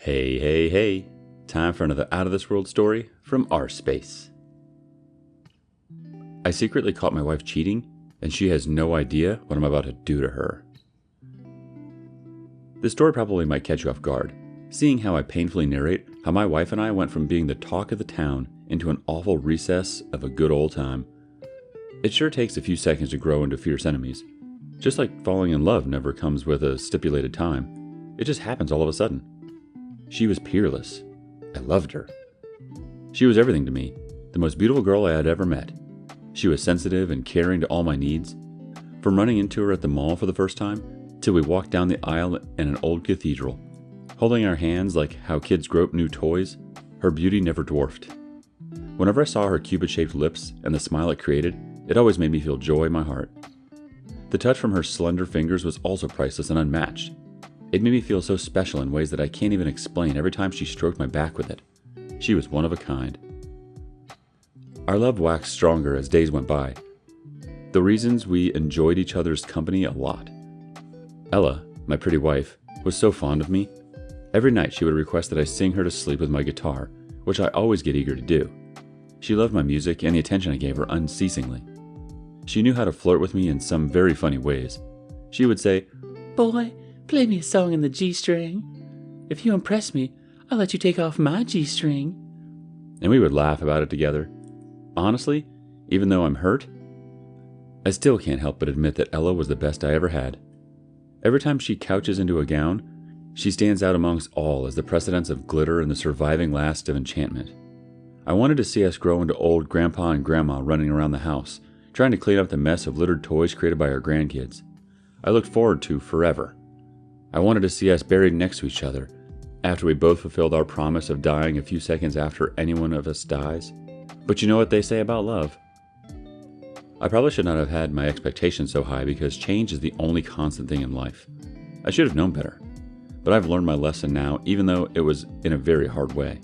Hey, hey, hey. Time for another out of this world story from rSpace. I secretly caught my wife cheating, and she has no idea what I'm about to do to her. This story probably might catch you off guard, seeing how I painfully narrate how my wife and I went from being the talk of the town into an awful recess of a good old time. It sure takes a few seconds to grow into fierce enemies. Just like falling in love never comes with a stipulated time, it just happens all of a sudden. She was peerless. I loved her. She was everything to me, the most beautiful girl I had ever met. She was sensitive and caring to all my needs. From running into her at the mall for the first time, till we walked down the aisle in an old cathedral. Holding our hands like how kids grope new toys, her beauty never dwarfed. Whenever I saw her cupid-shaped lips and the smile it created, it always made me feel joy in my heart. The touch from her slender fingers was also priceless and unmatched. It made me feel so special in ways that I can't even explain every time she stroked my back with it. She was one of a kind. Our love waxed stronger as days went by. The reasons we enjoyed each other's company a lot. Ella, my pretty wife, was so fond of me. Every night she would request that I sing her to sleep with my guitar, which I always get eager to do. She loved my music and the attention I gave her unceasingly. She knew how to flirt with me in some very funny ways. She would say, "Boy, play me a song in the G string. If you impress me, I'll let you take off my G string." And we would laugh about it together. Honestly, even though I'm hurt, I still can't help but admit that Ella was the best I ever had. Every time she couches into a gown, she stands out amongst all as the precedence of glitter and the surviving last of enchantment. I wanted to see us grow into old grandpa and grandma running around the house, trying to clean up the mess of littered toys created by our grandkids. I looked forward to forever. I wanted to see us buried next to each other, after we both fulfilled our promise of dying a few seconds after any one of us dies. But you know what they say about love. I probably should not have had my expectations so high because change is the only constant thing in life. I should have known better. But I've learned my lesson now, even though it was in a very hard way.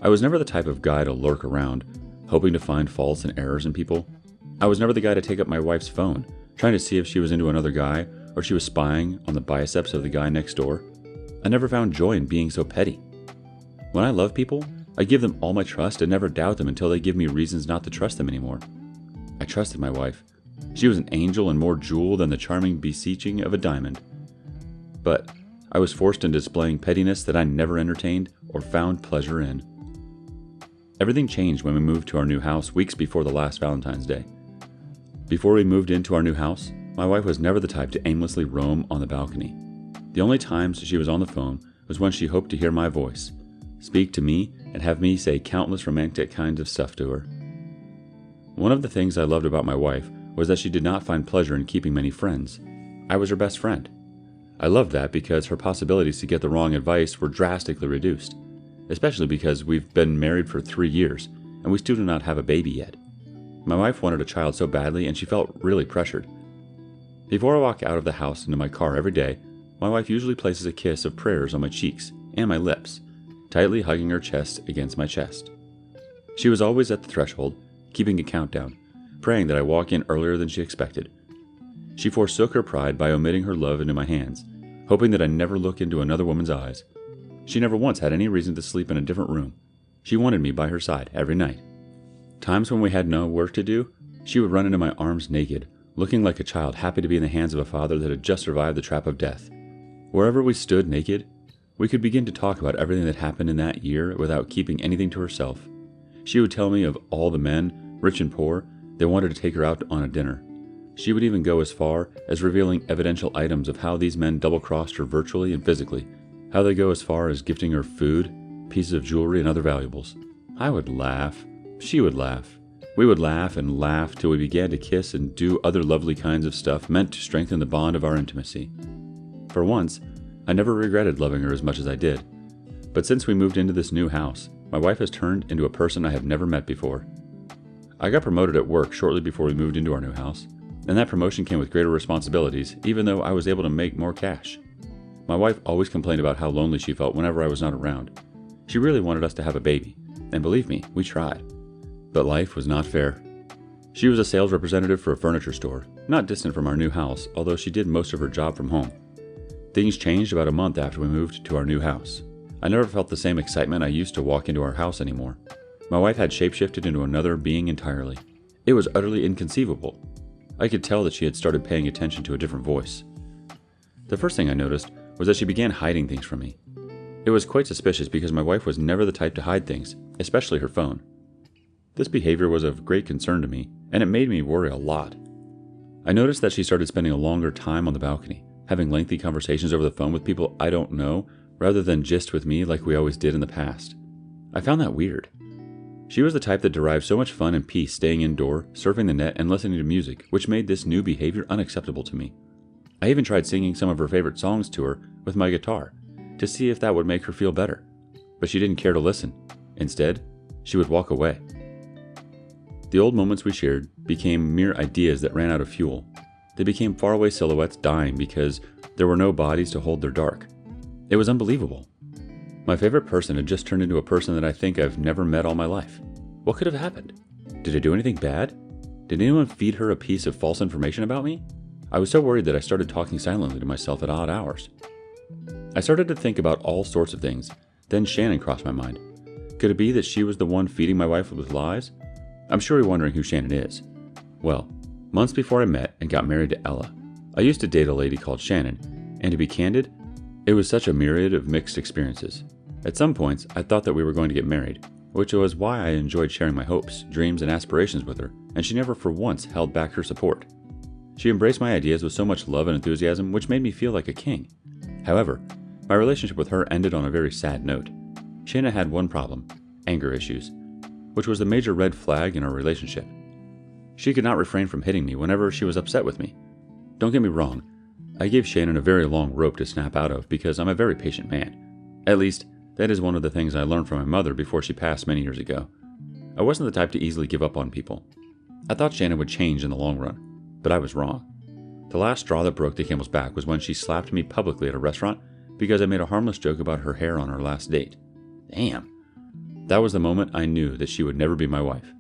I was never the type of guy to lurk around, hoping to find faults and errors in people. I was never the guy to take up my wife's phone, trying to see if she was into another guy or she was spying on the biceps of the guy next door. I never found joy in being so petty. When I love people, I give them all my trust and never doubt them until they give me reasons not to trust them anymore. I trusted my wife. She was an angel and more jewel than the charming beseeching of a diamond. But I was forced into displaying pettiness that I never entertained or found pleasure in. Everything changed when we moved to our new house weeks before the last Valentine's Day. Before we moved into our new house, my wife was never the type to aimlessly roam on the balcony. The only times she was on the phone was when she hoped to hear my voice, speak to me, and have me say countless romantic kinds of stuff to her. One of the things I loved about my wife was that she did not find pleasure in keeping many friends. I was her best friend. I loved that because her possibilities to get the wrong advice were drastically reduced, especially because we've been married for 3 years and we still do not have a baby yet. My wife wanted a child so badly and she felt really pressured. Before I walk out of the house into my car every day, my wife usually places a kiss of prayers on my cheeks and my lips, tightly hugging her chest against my chest. She was always at the threshold, keeping a countdown, praying that I walk in earlier than she expected. She forsook her pride by omitting her love into my hands, hoping that I never look into another woman's eyes. She never once had any reason to sleep in a different room. She wanted me by her side every night. Times when we had no work to do, she would run into my arms naked, looking like a child happy to be in the hands of a father that had just survived the trap of death. Wherever we stood naked, we could begin to talk about everything that happened in that year without keeping anything to herself. She would tell me of all the men, rich and poor, that wanted to take her out on a dinner. She would even go as far as revealing evidential items of how these men double-crossed her virtually and physically, how they go as far as gifting her food, pieces of jewelry, and other valuables. I would laugh. She would laugh. We would laugh and laugh till we began to kiss and do other lovely kinds of stuff meant to strengthen the bond of our intimacy. For once, I never regretted loving her as much as I did. But since we moved into this new house, my wife has turned into a person I have never met before. I got promoted at work shortly before we moved into our new house, and that promotion came with greater responsibilities, even though I was able to make more cash. My wife always complained about how lonely she felt whenever I was not around. She really wanted us to have a baby, and believe me, we tried. But life was not fair. She was a sales representative for a furniture store, not distant from our new house, although she did most of her job from home. Things changed about a month after we moved to our new house. I never felt the same excitement I used to walk into our house anymore. My wife had shapeshifted into another being entirely. It was utterly inconceivable. I could tell that she had started paying attention to a different voice. The first thing I noticed was that she began hiding things from me. It was quite suspicious because my wife was never the type to hide things, especially her phone. This behavior was of great concern to me, and it made me worry a lot. I noticed that she started spending a longer time on the balcony, having lengthy conversations over the phone with people I don't know, rather than gist with me like we always did in the past. I found that weird. She was the type that derived so much fun and peace staying indoor, surfing the net, and listening to music, which made this new behavior unacceptable to me. I even tried singing some of her favorite songs to her with my guitar, to see if that would make her feel better. But she didn't care to listen. Instead, she would walk away. The old moments we shared became mere ideas that ran out of fuel. They became faraway silhouettes dying because there were no bodies to hold their dark. It was unbelievable. My favorite person had just turned into a person that I think I've never met all my life. What could have happened? Did I do anything bad? Did anyone feed her a piece of false information about me? I was so worried that I started talking silently to myself at odd hours. I started to think about all sorts of things. Then Shannon crossed my mind. Could it be that she was the one feeding my wife with lies? I'm sure you're wondering who Shannon is. Well, months before I met and got married to Ella, I used to date a lady called Shannon, and to be candid, it was such a myriad of mixed experiences. At some points, I thought that we were going to get married, which was why I enjoyed sharing my hopes, dreams, and aspirations with her, and she never for once held back her support. She embraced my ideas with so much love and enthusiasm, which made me feel like a king. However, my relationship with her ended on a very sad note. Shannon had one problem: anger issues, which was the major red flag in our relationship. She could not refrain from hitting me whenever she was upset with me. Don't get me wrong, I gave Shannon a very long rope to snap out of because I'm a very patient man. At least, that is one of the things I learned from my mother before she passed many years ago. I wasn't the type to easily give up on people. I thought Shannon would change in the long run, but I was wrong. The last straw that broke the camel's back was when she slapped me publicly at a restaurant because I made a harmless joke about her hair on our last date. Damn. That was the moment I knew that she would never be my wife.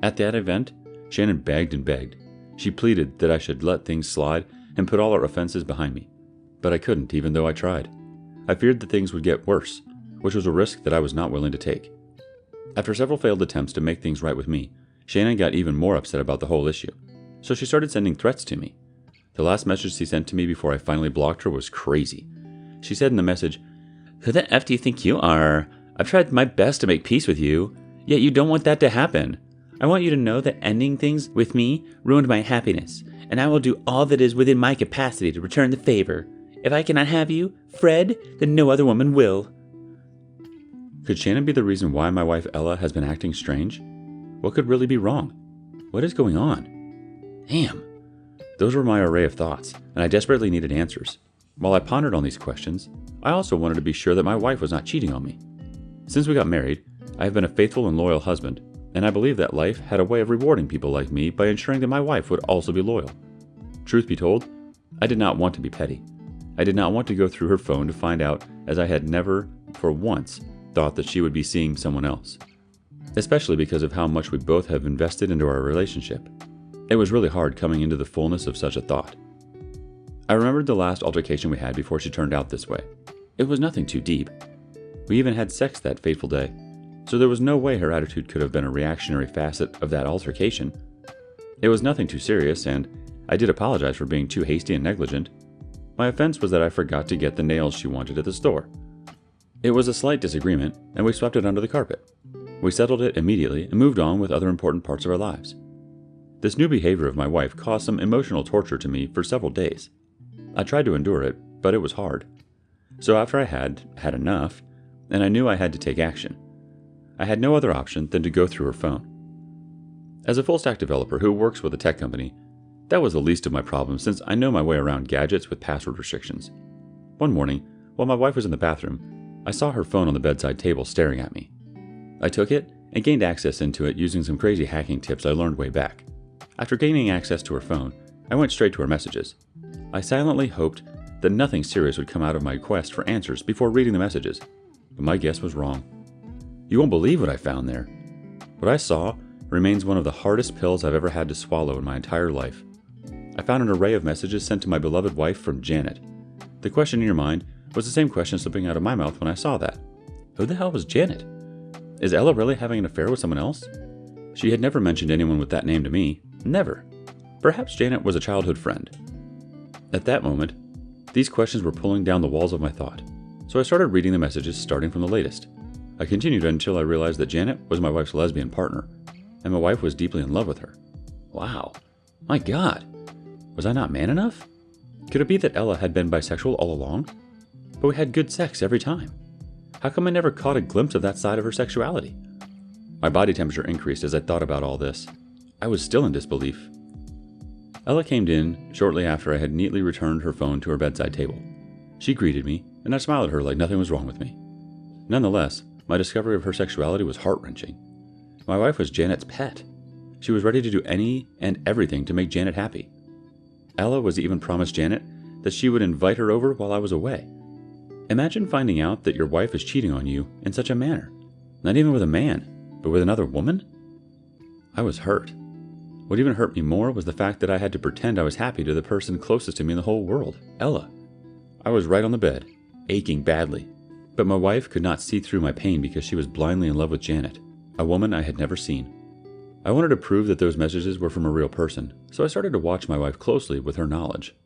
At that event, Shannon begged and begged. She pleaded that I should let things slide and put all our offenses behind me. But I couldn't, even though I tried. I feared that things would get worse, which was a risk that I was not willing to take. After several failed attempts to make things right with me, Shannon got even more upset about the whole issue. So she started sending threats to me. The last message she sent to me before I finally blocked her was crazy. She said in the message, "Who the F do you think you are? I've tried my best to make peace with you, yet you don't want that to happen. I want you to know that ending things with me ruined my happiness, and I will do all that is within my capacity to return the favor. If I cannot have you, Fred, then no other woman will." Could Shannon be the reason why my wife Ella has been acting strange? What could really be wrong? What is going on? Damn. Those were my array of thoughts, and I desperately needed answers. While I pondered on these questions, I also wanted to be sure that my wife was not cheating on me. Since we got married, I have been a faithful and loyal husband, and I believe that life had a way of rewarding people like me by ensuring that my wife would also be loyal. Truth be told, I did not want to be petty. I did not want to go through her phone to find out, as I had never, for once, thought that she would be seeing someone else. Especially because of how much we both have invested into our relationship. It was really hard coming into the fullness of such a thought. I remembered the last altercation we had before she turned out this way. It was nothing too deep. We even had sex that fateful day, so there was no way her attitude could have been a reactionary facet of that altercation. It was nothing too serious, and I did apologize for being too hasty and negligent. My offense was that I forgot to get the nails she wanted at the store. It was a slight disagreement, and we swept it under the carpet. We settled it immediately and moved on with other important parts of our lives. This new behavior of my wife caused some emotional torture to me for several days. I tried to endure it, but it was hard. So after I had enough, and I knew I had to take action, I had no other option than to go through her phone. As a full-stack developer who works with a tech company, that was the least of my problems since I know my way around gadgets with password restrictions. One morning, while my wife was in the bathroom, I saw her phone on the bedside table staring at me. I took it and gained access into it using some crazy hacking tips I learned way back. After gaining access to her phone, I went straight to her messages. I silently hoped that nothing serious would come out of my quest for answers before reading the messages, but my guess was wrong. You won't believe what I found there. What I saw remains one of the hardest pills I've ever had to swallow in my entire life. I found an array of messages sent to my beloved wife from Janet. The question in your mind was the same question slipping out of my mouth when I saw that. Who the hell was Janet? Is Ella really having an affair with someone else? She had never mentioned anyone with that name to me. Never. Perhaps Janet was a childhood friend. At that moment, these questions were pulling down the walls of my thought, so I started reading the messages starting from the latest. I continued until I realized that Janet was my wife's lesbian partner, and my wife was deeply in love with her. Wow. My God. Was I not man enough? Could it be that Ella had been bisexual all along? But we had good sex every time. How come I never caught a glimpse of that side of her sexuality? My body temperature increased as I thought about all this. I was still in disbelief. Ella came in shortly after I had neatly returned her phone to her bedside table. She greeted me, and I smiled at her like nothing was wrong with me. Nonetheless, my discovery of her sexuality was heart-wrenching. My wife was Janet's pet. She was ready to do any and everything to make Janet happy. Ella was even promised Janet that she would invite her over while I was away. Imagine finding out that your wife is cheating on you in such a manner. Not even with a man, but with another woman? I was hurt. What even hurt me more was the fact that I had to pretend I was happy to the person closest to me in the whole world, Ella. I was right on the bed, aching badly. But my wife could not see through my pain because she was blindly in love with Janet, a woman I had never seen. I wanted to prove that those messages were from a real person, so I started to watch my wife closely with her knowledge.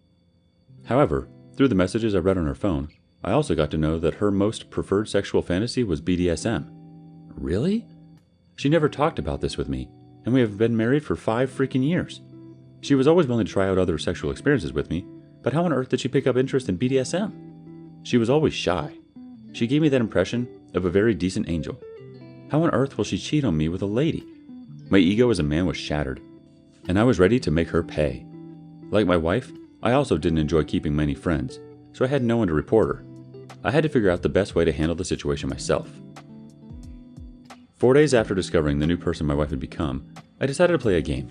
However, through the messages I read on her phone, I also got to know that her most preferred sexual fantasy was BDSM. Really? She never talked about this with me, and we have been married for 5 freaking years. She was always willing to try out other sexual experiences with me, but how on earth did she pick up interest in BDSM? She was always shy. She gave me that impression of a very decent angel. How on earth will she cheat on me with a lady? My ego as a man was shattered, and I was ready to make her pay. Like my wife, I also didn't enjoy keeping many friends, so I had no one to report her. I had to figure out the best way to handle the situation myself. 4 days after discovering the new person my wife had become, I decided to play a game.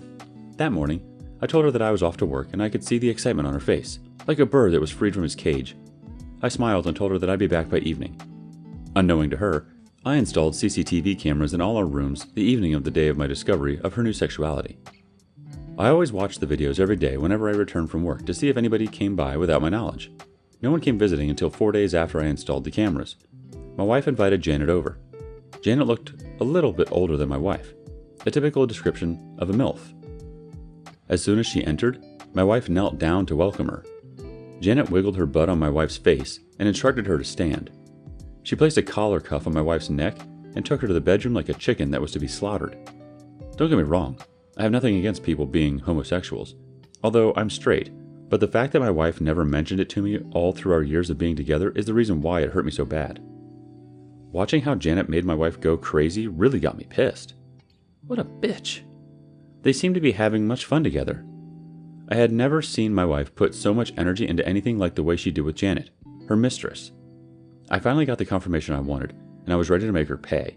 That morning, I told her that I was off to work and I could see the excitement on her face, like a bird that was freed from its cage. I smiled and told her that I'd be back by evening. Unknowing to her, I installed CCTV cameras in all our rooms the evening of the day of my discovery of her new sexuality. I always watched the videos every day whenever I returned from work to see if anybody came by without my knowledge. No one came visiting until 4 days after I installed the cameras. My wife invited Janet over. Janet looked a little bit older than my wife, a typical description of a MILF. As soon as she entered, my wife knelt down to welcome her. Janet wiggled her butt on my wife's face and instructed her to stand. She placed a collar cuff on my wife's neck and took her to the bedroom like a chicken that was to be slaughtered. Don't get me wrong, I have nothing against people being homosexuals, although I'm straight, but the fact that my wife never mentioned it to me all through our years of being together is the reason why it hurt me so bad. Watching how Janet made my wife go crazy really got me pissed. What a bitch. They seemed to be having much fun together. I had never seen my wife put so much energy into anything like the way she did with Janet, her mistress. I finally got the confirmation I wanted, and I was ready to make her pay.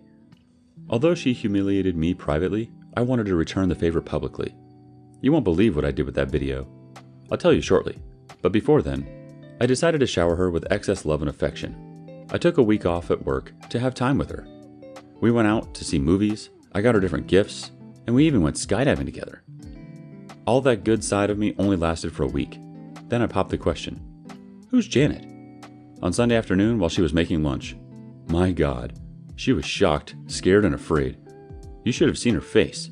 Although she humiliated me privately, I wanted to return the favor publicly. You won't believe what I did with that video. I'll tell you shortly, but before then, I decided to shower her with excess love and affection. I took a week off at work to have time with her. We went out to see movies, I got her different gifts, and we even went skydiving together. All that good side of me only lasted for a week. Then I popped the question, who's Janet? On Sunday afternoon while she was making lunch. My God, she was shocked, scared, and afraid. You should have seen her face.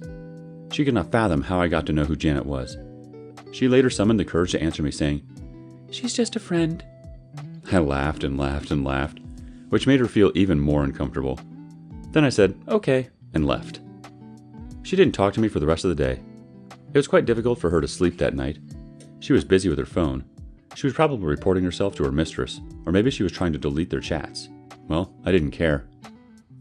She could not fathom how I got to know who Janet was. She later summoned the courage to answer me saying, "She's just a friend." I laughed and laughed and laughed, which made her feel even more uncomfortable. Then I said, okay, and left. She didn't talk to me for the rest of the day. It was quite difficult for her to sleep that night. She was busy with her phone. She was probably reporting herself to her mistress, or maybe she was trying to delete their chats. Well, I didn't care.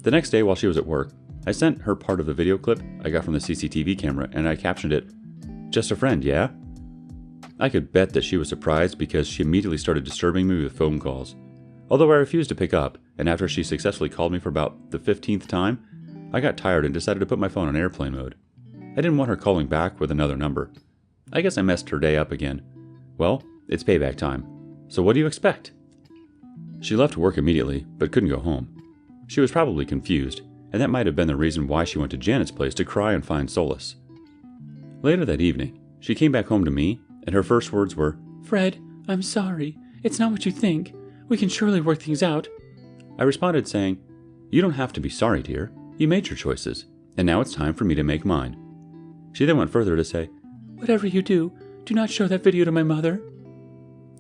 The next day while she was at work, I sent her part of the video clip I got from the CCTV camera and I captioned it, "Just a friend, yeah?" I could bet that she was surprised because she immediately started disturbing me with phone calls. Although I refused to pick up, and after she successfully called me for about the 15th time, I got tired and decided to put my phone on airplane mode. I didn't want her calling back with another number. I guess I messed her day up again. Well, it's payback time. So what do you expect? She left work immediately, but couldn't go home. She was probably confused, and that might have been the reason why she went to Janet's place to cry and find solace. Later that evening, she came back home to me, and her first words were, "Fred, I'm sorry. It's not what you think. We can surely work things out." I responded saying, You don't have to be sorry, dear. You made your choices, and now it's time for me to make mine. She then went further to say, "Whatever you do, do not show that video to my mother."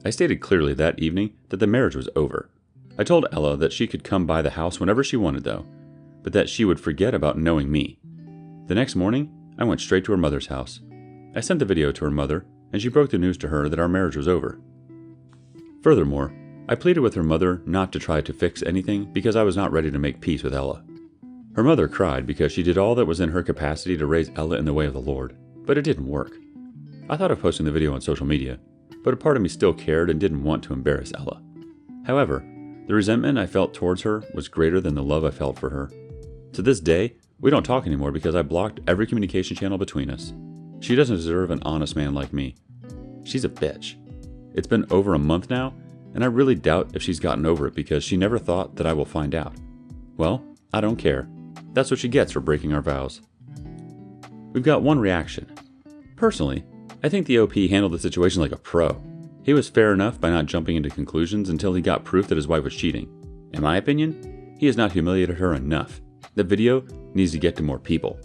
I stated clearly that evening that the marriage was over. I told Ella that she could come by the house whenever she wanted though, but that she would forget about knowing me. The next morning, I went straight to her mother's house. I sent the video to her mother, and she broke the news to her that our marriage was over. Furthermore, I pleaded with her mother not to try to fix anything because I was not ready to make peace with Ella. Her mother cried because she did all that was in her capacity to raise Ella in the way of the Lord, but it didn't work. I thought of posting the video on social media, but a part of me still cared and didn't want to embarrass Ella. However, the resentment I felt towards her was greater than the love I felt for her. To this day, we don't talk anymore because I blocked every communication channel between us. She doesn't deserve an honest man like me. She's a bitch. It's been over a month now, and I really doubt if she's gotten over it because she never thought that I will find out. Well, I don't care. That's what she gets for breaking our vows. We've got one reaction. Personally, I think the OP handled the situation like a pro. He was fair enough by not jumping into conclusions until he got proof that his wife was cheating. In my opinion, he has not humiliated her enough. The video needs to get to more people.